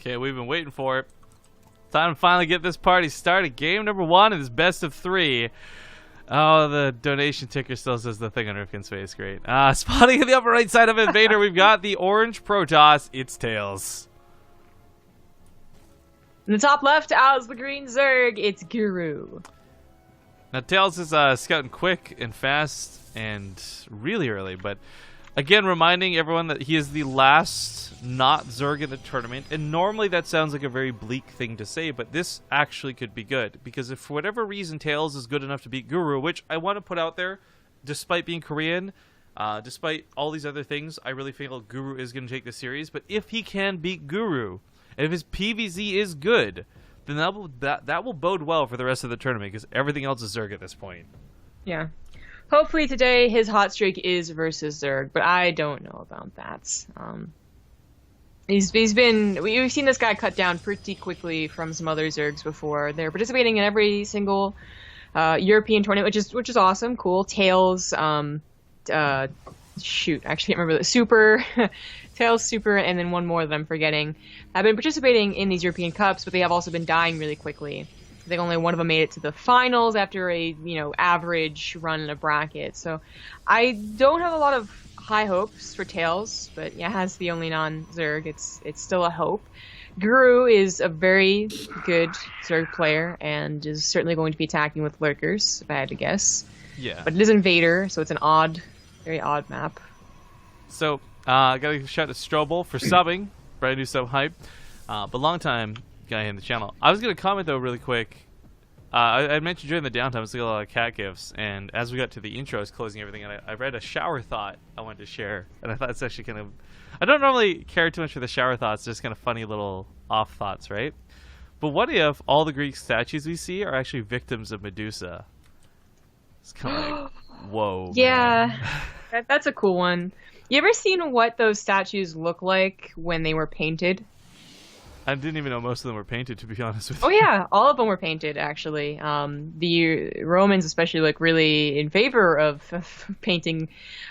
Okay, we've been waiting for it. Time to finally get this party started. Game number 1 is best of 3. Oh, the donation ticker still says the thing on Rifkin's face. Great. Spotting in the upper right side of Invader, we've got the orange Protoss. It's TAiLS. In the top left, as the green Zerg, it's Guru. Now, TAiLS is scouting quick and fast and really early, but again, reminding everyone that he is the last not Zerg in the tournament, and normally that sounds like a very bleak thing to say, but this actually could be good, because if for whatever reason TAiLS is good enough to beat Guru, which I want to put out there, despite being Korean, despite all these other things, I really feel Guru is going to take the series, but if he can beat Guru, and if his PvZ is good, then that will bode well for the rest of the tournament, because everything else is Zerg at this point. Yeah. Hopefully today his hot streak is versus Zerg, but I don't know about that. We've seen this guy cut down pretty quickly from some other Zergs before. They're participating in every single European tournament, which is awesome, cool. TAiLS, shoot, I actually can't remember the Super, TAiLS Super, and then one more that I'm forgetting. Have been participating in these European Cups, but they have also been dying really quickly. I think only one of them made it to the finals after a average run in a bracket. So I don't have a lot of high hopes for TAiLS, but yeah, as the only non-Zerg, it's still a hope. Guru is a very good Zerg player and is certainly going to be attacking with lurkers, if I had to guess. Yeah. But it is Invader, so it's an very odd map. So I got to shout out to Strobel for subbing, brand new sub hype, but long time guy in the channel. I was going to comment though really quick. I mentioned during the downtime I was looking at a lot of cat gifs, and as we got to the intros closing everything, and I read a shower thought I wanted to share, and I thought it's actually kind of, I don't normally care too much for the shower thoughts, just kind of funny little off thoughts, right? But what if all the Greek statues we see are actually victims of Medusa? It's kind of like, whoa. Yeah, that's a cool one. You ever seen what those statues look like when they were painted? I didn't even know most of them were painted, to be honest with you. Oh yeah, all of them were painted, actually. The Romans especially look really in favor of painting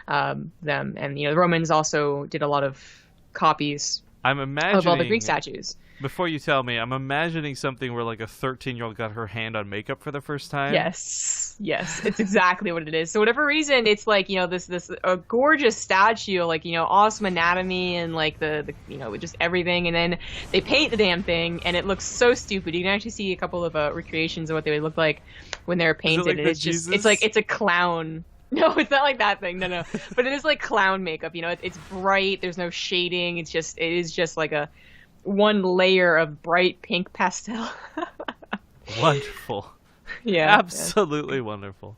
them. And, the Romans also did a lot of copies of all the Greek statues. Before you tell me, I'm imagining something where like a 13-year-old got her hand on makeup for the first time. Yes, it's exactly what it is. So whatever reason, it's like, this a gorgeous statue, like, awesome anatomy and like the just everything, and then they paint the damn thing and it looks so stupid. You can actually see a couple of recreations of what they would look like when they're painted, like and it's a clown. No, it's not like that thing. No. But it is like clown makeup. It's bright. There's no shading. It is just like a one layer of bright pink pastel. Wonderful. Yeah. Absolutely wonderful.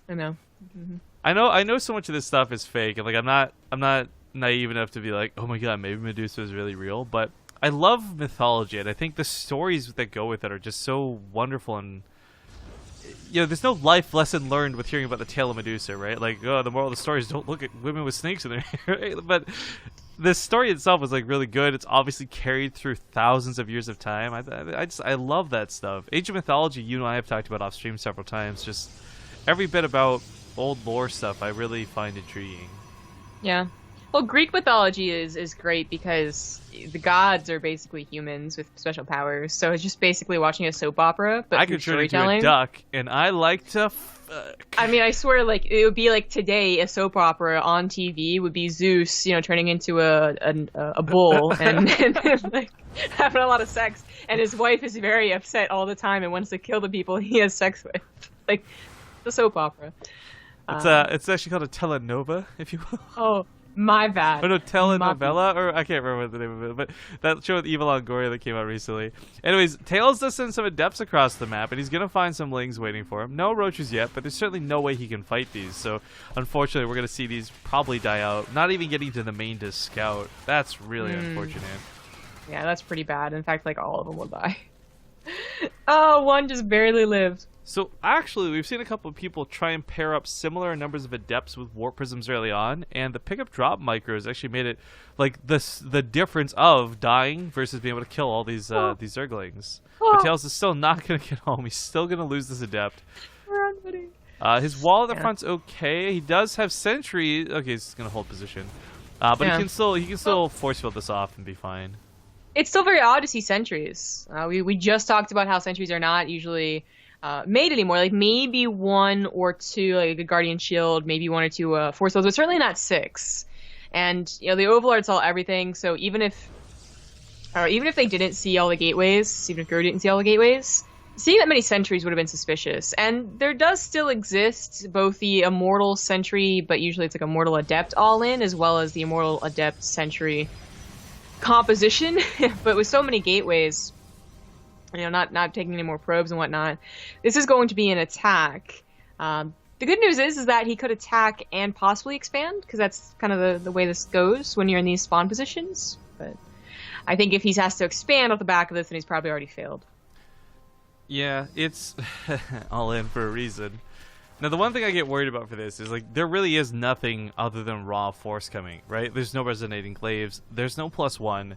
I know. Mm-hmm. I know so much of this stuff is fake, and like I'm not naive enough to be like, oh my god, maybe Medusa is really real, but I love mythology, and I think the stories that go with it are just so wonderful, and there's no life lesson learned with hearing about the tale of Medusa, right? Like, oh, the moral of the story is don't look at women with snakes in their hair, right? But the story itself was like really good. It's obviously carried through thousands of years of time. I love that stuff. Age of Mythology, you and I have talked about off stream several times. Just every bit about old lore stuff I really find intriguing. Yeah. Well, Greek mythology is great because the gods are basically humans with special powers. So it's just basically watching a soap opera, but I could turn into a duck, and I like to fuck. I mean, I swear, like, it would be like today, a soap opera on TV would be Zeus, turning into a bull and like having a lot of sex, and his wife is very upset all the time and wants to kill the people he has sex with. Like, the soap opera. It's actually called a telenova, if you will. Oh. My bad. Oh no, telenovela, or I can't remember the name of it, but that show with Eva Longoria that came out recently. Anyways, TAiLS does send some adepts across the map, and he's gonna find some lings waiting for him. No roaches yet, but there's certainly no way he can fight these. So, unfortunately, we're gonna see these probably die out. Not even getting to the main to scout. That's really unfortunate. Yeah, that's pretty bad. In fact, like all of them will die. Oh, one just barely lived. So actually, we've seen a couple of people try and pair up similar numbers of adepts with warp prisms early on, and the pick up drop micros actually made it like the difference of dying versus being able to kill all these Zerglings. But TAiLS is still not going to get home. He's still going to lose this adept. Run, buddy. His wall at the front's okay. He does have sentry. Okay, he's going to hold position, but he can still force field this off and be fine. it's still very odd to see sentries. We just talked about how sentries are not usually made anymore. Like maybe one or two, like a Guardian Shield, maybe one or two Force Fields, but certainly not 6. And you know the Overlord saw everything, so even if they didn't see all the gateways, even if Guru didn't see all the gateways, seeing that many sentries would have been suspicious. And there does still exist both the Immortal Sentry, but usually it's like Immortal Adept all-in, as well as the Immortal Adept Sentry composition. But with so many gateways, you know, not taking any more probes and whatnot, this is going to be an attack. The good news is that he could attack and possibly expand, because that's kind of the way this goes when you're in these spawn positions. But I think if he has to expand off the back of this, then he's probably already failed. Yeah, it's all in for a reason. Now, the one thing I get worried about for this is, like, there really is nothing other than raw force coming, right? There's no resonating glaives. There's no +1.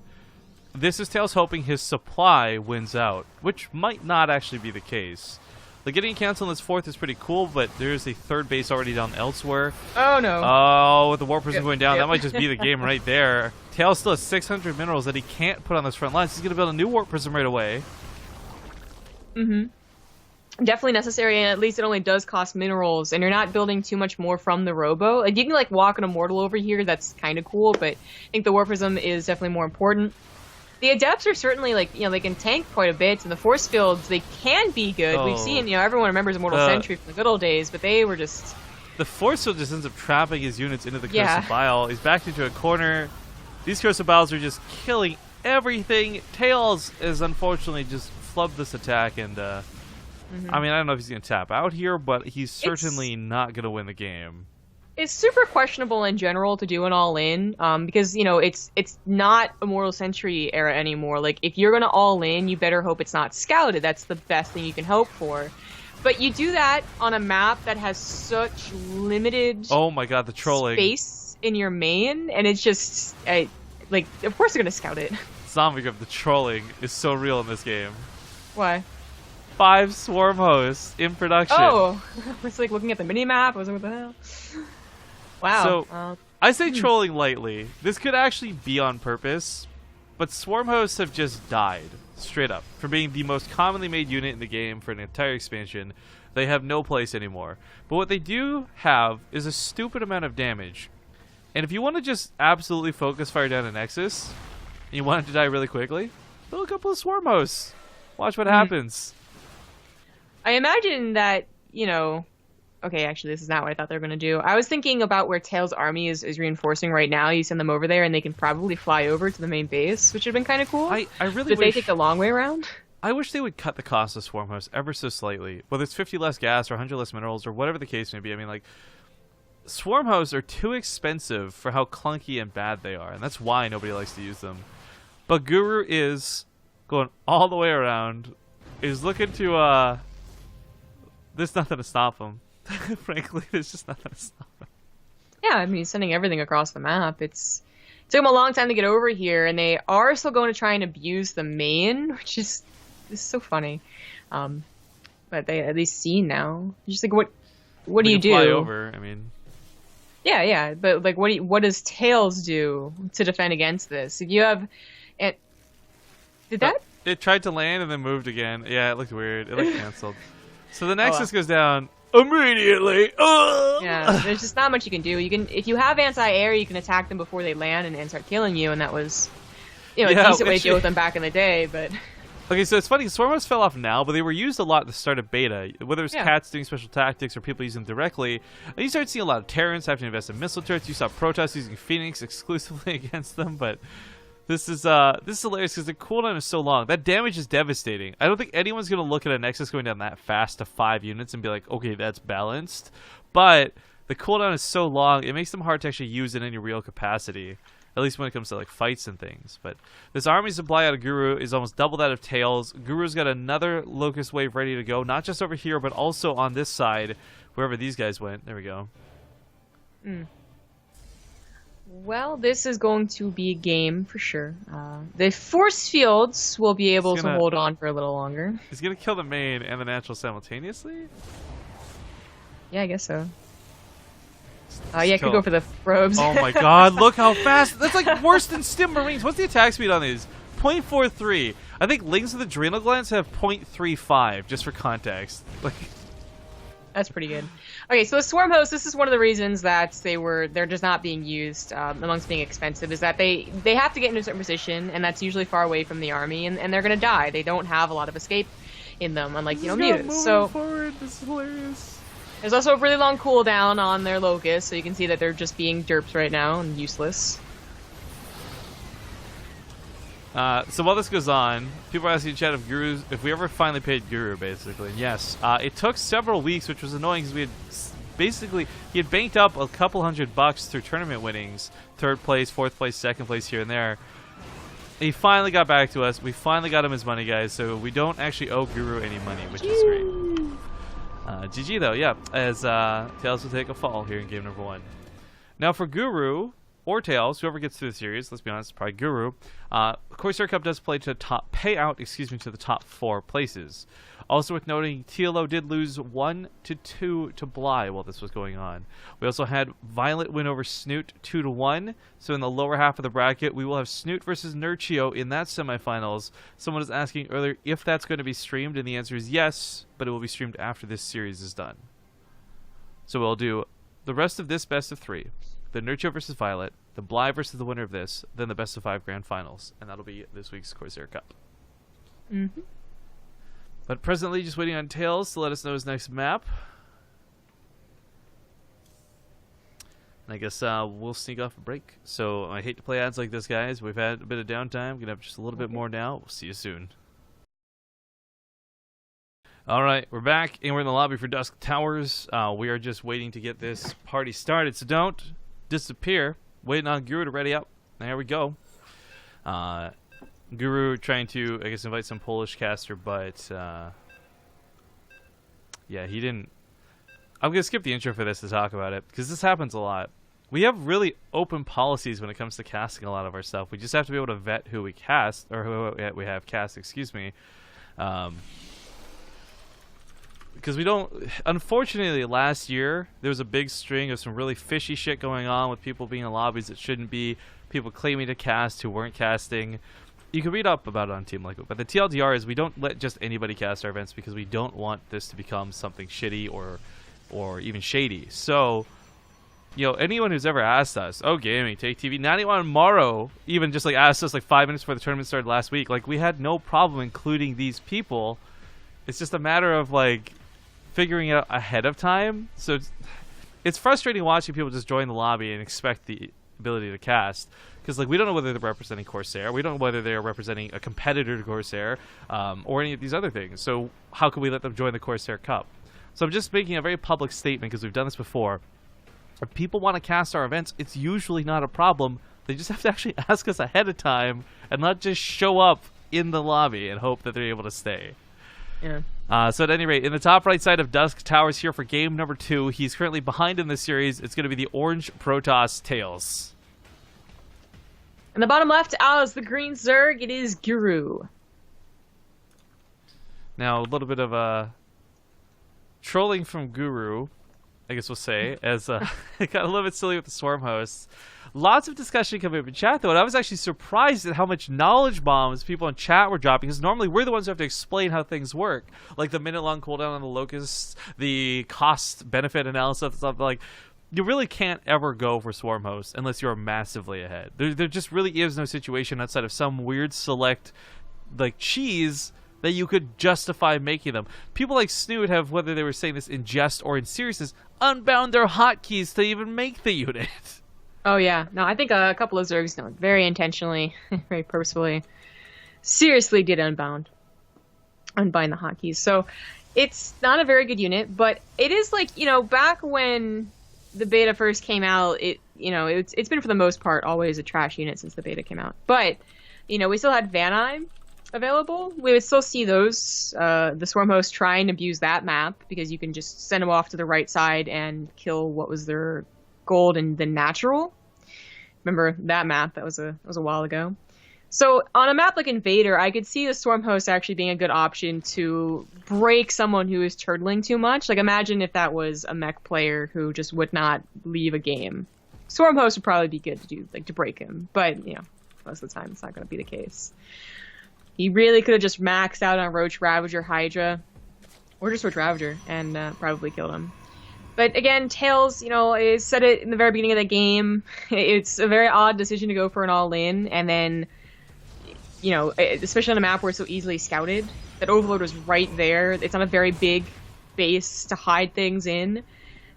This is TAiLS hoping his supply wins out, which might not actually be the case. Like, getting a cancel on this 4th is pretty cool, but there's a 3rd base already down elsewhere. Oh, no. Oh, with the Warp Prism going down, that might just be the game right there. TAiLS still has 600 minerals that he can't put on those front lines. He's going to build a new Warp Prism right away. Definitely necessary, and at least it only does cost minerals, and you're not building too much more from the Robo. Like, you can, like, walk an Immortal over here, that's kind of cool, but I think the Warp Prism is definitely more important. The Adepts are certainly, like, you know, they can tank quite a bit, and the Force Fields, they can be good. Oh. We've seen, you know, everyone remembers Immortal Sentry from the good old days, but they were just... The Force Field just ends up trapping his units into the Yeah. Corsair Bile. He's backed into a corner. These Corsair Biles are just killing everything. TAiLS is unfortunately just flubbed this attack, and, I mean, I don't know if he's going to tap out here, but he's certainly not going to win the game. It's super questionable in general to do an all-in, because, you know, it's not Immortal Sentry era anymore. Like, if you're going to all-in, you better hope it's not scouted. That's the best thing you can hope for. But you do that on a map that has such limited Oh my god, the trolling. space in your main, and it's just, like, of course they're going to scout it. Zombie Grip, the trolling is so real in this game. Why? 5 swarm hosts in production. Oh! I was, like, looking at the mini-map. I was like, what the hell? Wow. So, I say trolling lightly. This could actually be on purpose, but swarm hosts have just died, straight up. For being the most commonly made unit in the game for an entire expansion, they have no place anymore. But what they do have is a stupid amount of damage. And if you want to just absolutely focus fire down a Nexus, and you want it to die really quickly, build a couple of swarm hosts. Watch what happens. I imagine that, you know... Okay, actually, this is not what I thought they were going to do. I was thinking about where TAiLS' army is reinforcing right now. You send them over there, and they can probably fly over to the main base, which would have been kind of cool. I really Did wish... they take the long way around? I wish they would cut the cost of swarm hosts ever so slightly. Whether it's 50 less gas or 100 less minerals or whatever the case may be. I mean, like, swarm hosts are too expensive for how clunky and bad they are, and that's why nobody likes to use them. But Guru is going all the way around, is looking to, there's nothing to stop him. Frankly, there's just nothing to stop him. Yeah, I mean, he's sending everything across the map. It took him a long time to get over here, and they are still going to try and abuse the main, which is so funny. But they at least see now. You're just like, what do you do? Fly over, I mean. Yeah, but like, what does TAiLS do to defend against this? If you have, It tried to land and then moved again. Yeah, it looked weird. It like canceled. So the Nexus goes down immediately. Yeah, there's just not much you can do. You can, if you have anti-air, you can attack them before they land and start killing you, and that was, you know, a decent way to deal with them back in the day. But okay, so it's funny. Swarm hosts fell off now, but they were used a lot at the start of beta. Whether it was cats doing special tactics or people using them directly, and you started seeing a lot of Terrans having to invest in missile turrets. You saw Protoss using Phoenix exclusively against them, but. This is hilarious because the cooldown is so long. That damage is devastating. I don't think anyone's going to look at a Nexus going down that fast to 5 units and be like, okay, that's balanced. But the cooldown is so long, it makes them hard to actually use in any real capacity. At least when it comes to like fights and things. But this army supply out of Guru is almost double that of TAiLS. Guru's got another Locust Wave ready to go. Not just over here, but also on this side, wherever these guys went. There we go. Well, this is going to be a game for sure. The force fields will be able to hold on for a little longer. He's going to kill the main and the natural simultaneously? Yeah, I guess so. Yeah, could go for the probes. Oh my god, look how fast! That's like worse than Stim Marines. What's the attack speed on these? 0.43. I think Lings with adrenal glands have 0.35, just for context. Like, that's pretty good. Okay, so the swarm host, this is one of the reasons that they're just not being used amongst being expensive, is that they have to get into a certain position, and that's usually far away from the army, and they're gonna die. They don't have a lot of escape in them, unlike mutas. So forward. This is hilarious. There's also a really long cooldown on their locust, so you can see that they're just being derps right now and useless. So while this goes on, people are asking in chat if we ever finally paid Guru, basically. And yes, it took several weeks, which was annoying because we had he had banked up a couple $100 through tournament winnings, 3rd place, 4th place, 2nd place here and there. And he finally got back to us. We finally got him his money, guys, so we don't actually owe Guru any money, which is great. GG though, yeah, as TAiLS will take a fall here in game number 1. Now for Guru or TAiLS, whoever gets through the series, let's be honest, probably Guru. Corsair Cup does play to the top 4 places. Also worth noting, TLO did lose 1-2 to Bly while this was going on. We also had Violet win over Snoot 2-1. So in the lower half of the bracket, we will have Snoot versus Nurchio in that semifinals. Someone was asking earlier if that's going to be streamed, and the answer is yes, but it will be streamed after this series is done. So we'll do the rest of this best of 3. The Nurchio versus Violet, the Bly versus the winner of this, then the best of 5 grand finals. And that'll be this week's Corsair Cup. Mm-hmm. But presently, just waiting on TAiLS to let us know his next map. And I guess we'll sneak off a break. So I hate to play ads like this, guys. We've had a bit of downtime. Gonna have just a little bit more now. We'll see you soon. All right, we're back, and we're in the lobby for Dusk Towers. We are just waiting to get this party started, so don't disappear. Waiting on Guru to ready up. There we go. Guru trying to, I guess, invite some Polish caster, but yeah, he didn't. I'm gonna skip the intro for this to talk about it because this happens a lot. We have really open policies when it comes to casting a lot of our stuff. We just have to be able to vet who we cast, or who we have cast, excuse me. Because we don't. Unfortunately, last year there was a big string of some really fishy shit going on with people being in lobbies that shouldn't be, people claiming to cast who weren't casting. You can read up about it on Team Lego, but the TLDR is we don't let just anybody cast our events because we don't want this to become something shitty or even shady. So, you know, anyone who's ever asked us, oh, gaming, take TV, not anyone tomorrow, even just like asked us like 5 minutes before the tournament started last week, like we had no problem including these people. It's just a matter of like figuring it out ahead of time. So it's frustrating watching people just join the lobby and expect the ability to cast, because like we don't know whether they're representing Corsair, we don't know whether they're representing a competitor to Corsair, or any of these other things. So how can we let them join the Corsair Cup? So I'm just making a very public statement because we've done this before. If people want to cast our events, it's usually not a problem. They just have to actually ask us ahead of time and not just show up in the lobby and hope that they're able to stay. Yeah. So at any rate, in the top right side of Dusk Towers here for game number 2, he's currently behind in this series. It's going to be the orange Protoss TAiLS. And the bottom left, as the green Zerg, it is Guru. Now, a little bit of trolling from Guru, I guess we'll say, as it got a little bit silly with the Swarm hosts. Lots of discussion coming up in chat, though, and I was actually surprised at how much knowledge bombs people in chat were dropping, because normally we're the ones who have to explain how things work. Like the minute-long cooldown on the Locusts, the cost-benefit analysis, stuff like. You really can't ever go for Swarm hosts unless you're massively ahead. There just really is no situation outside of some weird select, like, cheese that you could justify making them. People like Snoot have, whether they were saying this in jest or in seriousness, unbound their hotkeys to even make the unit. Oh yeah, no, I think a couple of Zergs, no, very intentionally, very purposefully, seriously did unbind the hotkeys. So it's not a very good unit, but it is like, you know, back when the beta first came out, it's been for the most part always a trash unit since the beta came out. But, you know, we still had Vanheim available. We would still see those, the Swarm hosts try and abuse that map, because you can just send them off to the right side and kill what was their gold and the natural. Remember that map? That was a while ago. So on a map like Invader, I could see the Swarm host actually being a good option to break someone who is turtling too much. Like imagine if that was a mech player who just would not leave a game. Swarm host would probably be good to do, like to break him. But you know, most of the time it's not going to be the case. He really could have just maxed out on Roach Ravager Hydra, or just Roach Ravager, and probably killed him. But again, TAiLS, I said it in the very beginning of the game. It's a very odd decision to go for an all-in, and then, especially on a map where it's so easily scouted, that Overload was right there. It's not a very big base to hide things in.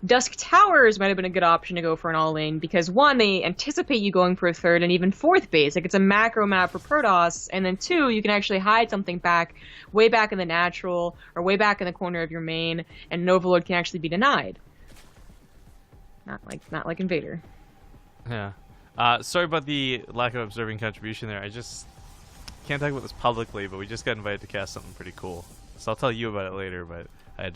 Dusk Towers might have been a good option to go for an all-in, because one, they anticipate you going for a third and even fourth base. Like, it's a macro map for Protoss, and then two, you can actually hide something way back in the natural, or way back in the corner of your main, and an Overload can actually be denied. Not like Invader. Yeah. Sorry about the lack of observing contribution there. I just can't talk about this publicly, but we just got invited to cast something pretty cool. So I'll tell you about it later, but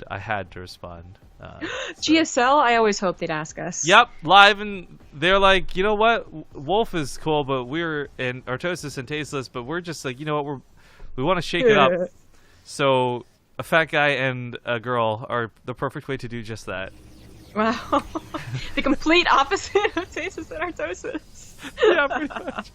I had to respond. So. GSL, I always hope they'd ask us. Yep, live, and they're like, you know what? Wolf is cool, but we're in Artosis and Tasteless, but we're just like, you know what? We want to shake it up. So a fat guy and a girl are the perfect way to do just that. Wow. The complete opposite of Tasteless and Artosis. Yeah, pretty much.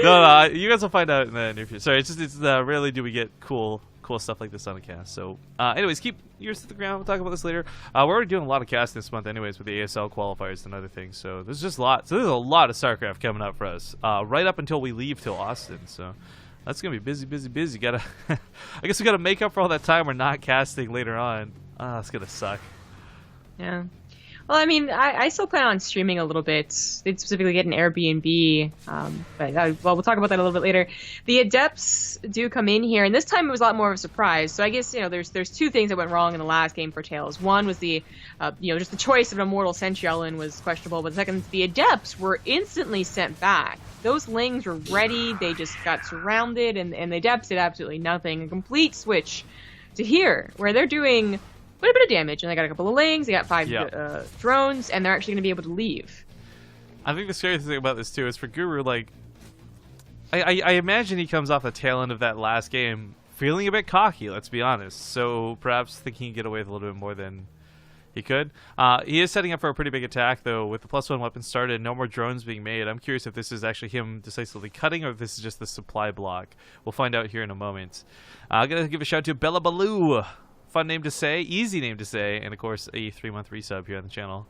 No, you guys will find out in the near future. Sorry, it's rarely do we get cool stuff like this on a cast. So, anyways, keep ears to the ground. We'll talk about this later. We're already doing a lot of casting this month, anyways, with the ASL qualifiers and other things. So there's just a lot. So there's a lot of StarCraft coming up for us, right up until we leave till Austin. So that's gonna be busy, busy, busy. Gotta, I guess we gotta make up for all that time we're not casting later on. It's gonna suck. Yeah. Well, I mean, I still plan on streaming a little bit. Did specifically get an Airbnb, but we'll talk about that a little bit later. The Adepts do come in here, and this time it was a lot more of a surprise. So I guess there's two things that went wrong in the last game for TAiLS. One was the just the choice of an Immortal Sentry was questionable, but the second, the Adepts were instantly sent back. Those Lings were ready. They just got surrounded, and the Adepts did absolutely nothing. A complete switch to here, where they're doing quite a bit of damage, and they got a couple of Lings, they got 5 drones, and they're actually going to be able to leave. I think the scary thing about this too is for Guru, like, I imagine he comes off the tail end of that last game feeling a bit cocky, let's be honest, so perhaps thinking he can get away with a little bit more than he could. He is setting up for a pretty big attack, though, with the +1 weapon started, no more drones being made. I'm curious if this is actually him decisively cutting, or if this is just the supply block. We'll find out here in a moment. I'm going to give a shout out to Bella Baloo. Fun name to say, easy name to say, and of course a 3-month resub here on the channel.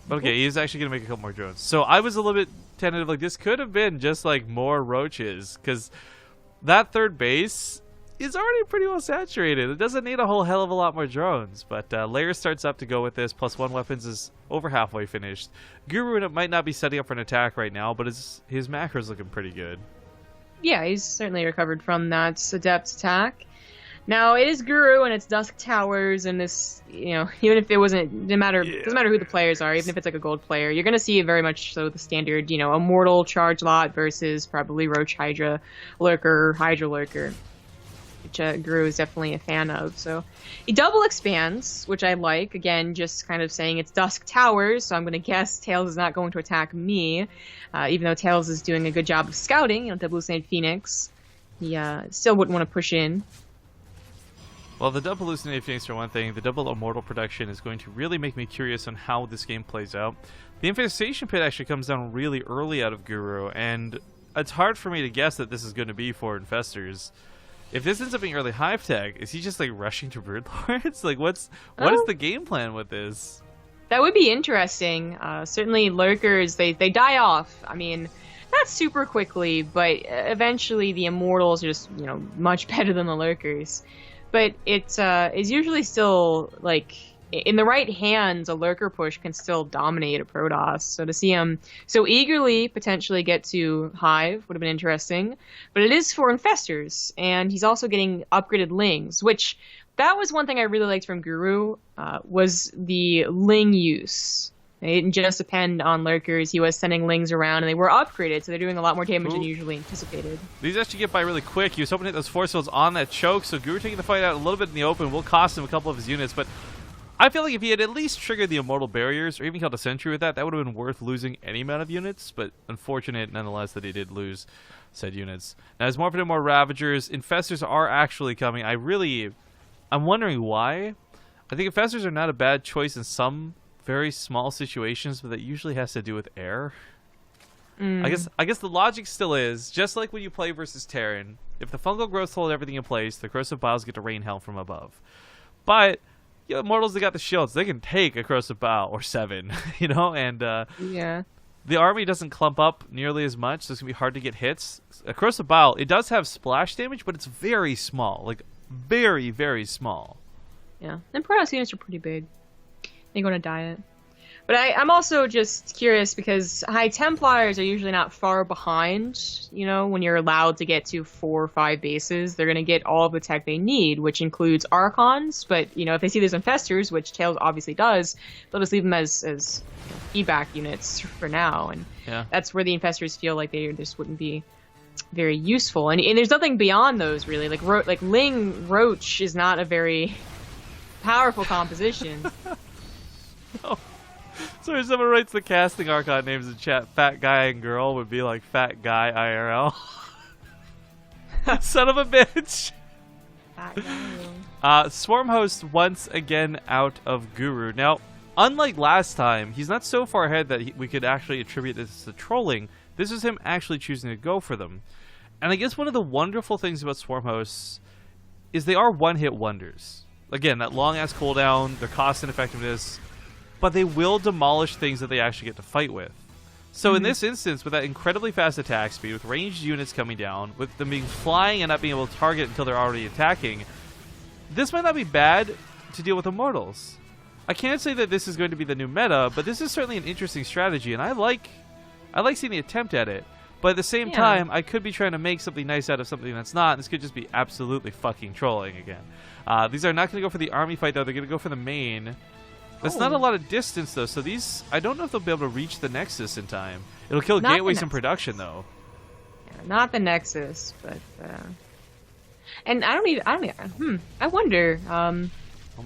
But okay, he's actually gonna make a couple more drones. So I was a little bit tentative, like this could have been just like more roaches, because that third base is already pretty well saturated. It doesn't need a whole hell of a lot more drones. But Lair starts up to go with this. +1 weapons is over halfway finished. Guru might not be setting up for an attack right now, but his macro's looking pretty good. Yeah, he's certainly recovered from that Adept attack. Now, it is Guru, and it's Dusk Towers, and this, even if it wasn't, doesn't matter who the players are, even if it's like a gold player, you're going to see very much so the standard, Immortal Charge Lot versus probably Roach Hydra Lurker, Hydra Lurker, which Guru is definitely a fan of. So, he double expands, which I like, again, just kind of saying it's Dusk Towers, so I'm going to guess TAiLS is not going to attack me, even though TAiLS is doing a good job of scouting, double hallucinated Phoenix, he still wouldn't want to push in. Well, the double hallucinated Phoenix for one thing, the double immortal production is going to really make me curious on how this game plays out. The infestation pit actually comes down really early out of Guru, and it's hard for me to guess that this is going to be for infestors. If this ends up being early hive tech, is he just like rushing to broodlords? Like, what is the game plan with this? That would be interesting. Certainly, lurkers they die off. I mean, not super quickly, but eventually the immortals are just much better than the lurkers. But it's usually still, like, in the right hands, a lurker push can still dominate a Protoss. So to see him so eagerly potentially get to Hive would have been interesting. But it is for infestors, and he's also getting upgraded Lings, which that was one thing I really liked from Guru, was the Ling use. It didn't just depend on lurkers. He was sending Lings around, and they were upgraded, so they're doing a lot more damage than usually anticipated. These actually get by really quick. He was hoping to hit those force fields on that choke, so Guru taking the fight out a little bit in the open will cost him a couple of his units, but I feel like if he had at least triggered the immortal barriers, or even killed a sentry with that would have been worth losing any amount of units, but unfortunate nonetheless that he did lose said units. Now, as more and more Ravagers, Infestors are actually coming. I'm wondering why. I think Infestors are not a bad choice in some very small situations, but that usually has to do with air. I guess the logic still is, just like when you play versus Terran, if the fungal growths hold everything in place, the corrosive biles get to rain hell from above. But you know, Immortals, they got the shields. They can take a corrosive bile or 7, you know, and Yeah. the army doesn't clump up nearly as much, so it's going to be hard to get hits. A corrosive bile, it does have splash damage, but it's very small. Like, very, very small. Yeah. And Protoss units are pretty big. They go on a diet. But I'm also just curious because High Templars are usually not far behind, you know, when you're allowed to get to 4 or 5 bases. They're going to get all of the tech they need, which includes Archons. But, you know, if they see those Infestors, which TAiLS obviously does, they'll just leave them as feedback units for now. And that's where the Infestors feel like they just wouldn't be very useful. And there's nothing beyond those, really. Like Ling Roach is not a very powerful composition. No. Sorry, someone writes the casting Archon names in chat. Fat guy and girl would be like fat guy IRL. Son of a bitch. Fat guy. Swarm Host once again out of Guru. Now, unlike last time, he's not so far ahead that we could actually attribute this to trolling. This is him actually choosing to go for them. And I guess one of the wonderful things about Swarm Hosts is they are one-hit wonders. Again, that long-ass cooldown, their cost and effectiveness, but they will demolish things that they actually get to fight with. So in this instance, with that incredibly fast attack speed, with ranged units coming down, with them being flying and not being able to target until they're already attacking, this might not be bad to deal with Immortals. I can't say that this is going to be the new meta, but this is certainly an interesting strategy, and I like seeing the attempt at it. But at the same time, I could be trying to make something nice out of something that's not. This could just be absolutely fucking trolling again. These are not going to go for the army fight, though. They're going to go for the main. That's not a lot of distance, though, so these... I don't know if they'll be able to reach the Nexus in time. It'll kill gateways in production, though. Yeah, not the Nexus, but... And I wonder...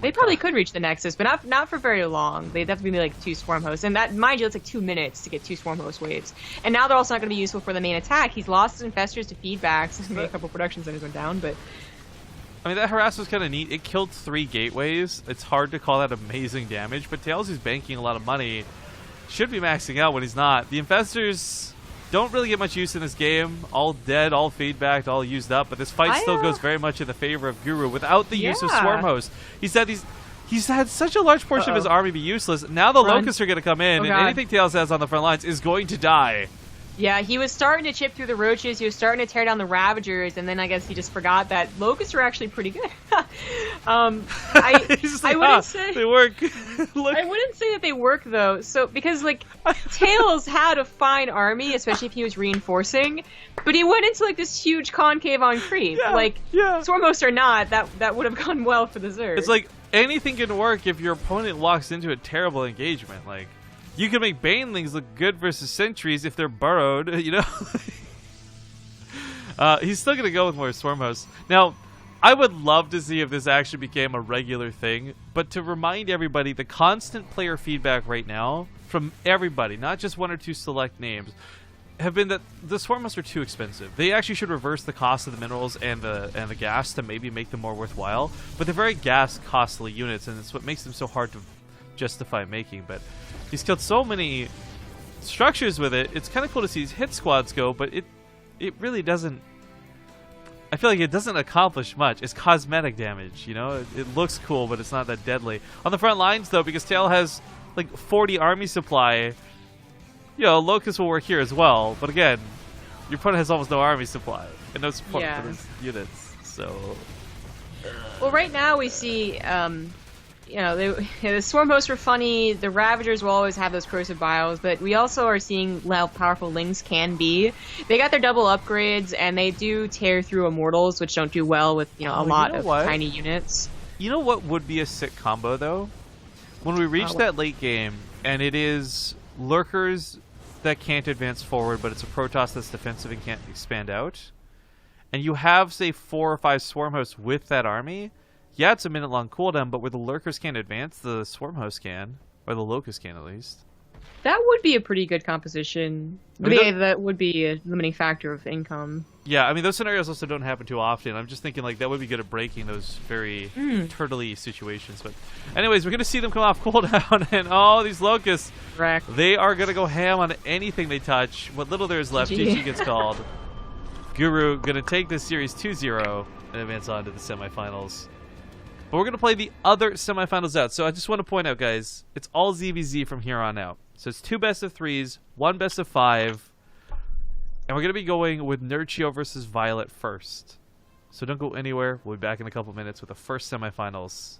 they probably could reach the Nexus, but not for very long. They'd have to be like 2 Swarm Hosts. And that, mind you, it's like 2 minutes to get 2 Swarm Host waves. And now they're also not going to be useful for the main attack. He's lost his Infestors to feedbacks. A couple production centers went down, but... I mean, that harass was kind of neat. It killed 3 gateways. It's hard to call that amazing damage, but TAiLS, who's banking a lot of money, should be maxing out when he's not. The Infestors don't really get much use in this game. All dead, all feedbacked, all used up, but this fight still goes very much in the favor of Guru without the use of Swarm Host. He's had such a large portion of his army be useless. Now the Locusts are going to come in, and anything TAiLS has on the front lines is going to die. Yeah, he was starting to chip through the Roaches, he was starting to tear down the Ravagers, and then I guess he just forgot that Locusts are actually pretty good. I wouldn't say... They work. I wouldn't say that they work, though. So, because, like, TAiLS had a fine army, especially if he was reinforcing, but he went into, like, this huge concave on creep. Swarm Hosts or not, that would have gone well for the Zerg. It's like, anything can work if your opponent locks into a terrible engagement, like... You can make Banelings look good versus Sentries if they're burrowed, you know? He's still going to go with more Swarm Hosts. Now, I would love to see if this actually became a regular thing, but to remind everybody, the constant player feedback right now, from everybody, not just 1 or 2 select names, have been that the Swarm Hosts are too expensive. They actually should reverse the cost of the minerals and the gas to maybe make them more worthwhile, but they're very gas-costly units, and it's what makes them so hard to justify making. But he's killed so many structures with it. It's kind of cool to see his hit squads go, but it really doesn't... I feel like it doesn't accomplish much. It's cosmetic damage, you know? It looks cool, but it's not that deadly. On the front lines, though, because TAiLS has like 40 army supply, you know, Locust will work here as well. But again, your opponent has almost no army supply and no support for his units. So... Well, right now we see... you know, the Swarm Hosts were funny, the Ravagers will always have those corrosive biles, but we also are seeing how powerful Lings can be. They got their double upgrades, and they do tear through Immortals, which don't do well with, you know, a lot of tiny units. You know what would be a sick combo, though? When we reach that late game, and it is Lurkers that can't advance forward, but it's a Protoss that's defensive and can't expand out, and you have, say, 4 or 5 Swarm Hosts with that army... Yeah, it's a minute-long cooldown, but where the Lurkers can't advance, the Swarm Host can. Or the Locust can, at least. That would be a pretty good composition. I mean, But yeah, that would be a limiting factor of income. Yeah, I mean, those scenarios also don't happen too often. I'm just thinking, like, that would be good at breaking those very turtley situations. But anyways, we're going to see them come off cooldown, and oh, these locusts, Rack. they are going to go ham on anything they touch. What little there is left, GG. GG gets called. Guru going to take this series 2-0 and advance on to the semifinals. But we're going to play the other semifinals out. So I just want to point out, guys, it's all ZvZ from here on out. So it's 2 best-of-3s, 1 best-of-5, and we're going to be going with Nurchio versus Violet first. So don't go anywhere. We'll be back in a couple minutes with the first semifinals